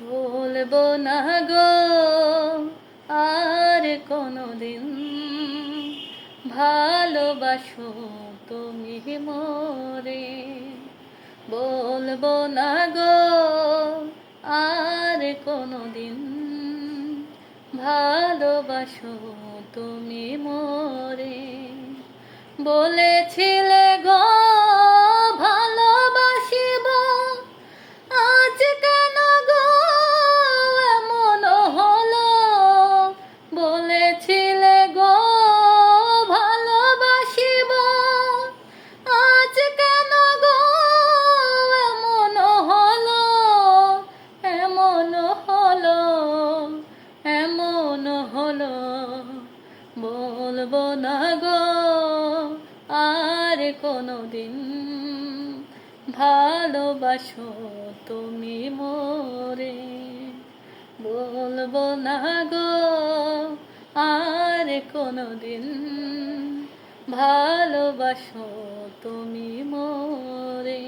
বলবো না গো আর কোনোদিন, ভালোবাসো তুমি মোরে। বলবো না গো আর কোনোদিন, ভালোবাসো তুমি মোরে। বলেছিলে গো ভালোবাসিব, আজ কেন গো এমন হলো? বলেছিলে গো ভালোবাসিব, আজ কেন গো এমন হলো? এমন হলো, এমন হলো। বলবো না গো আর কোনোদিন, ভালোবাসো তুমি মোরে। বলবো না গো আর কোনোদিন, ভালোবাসো তুমি মোরে।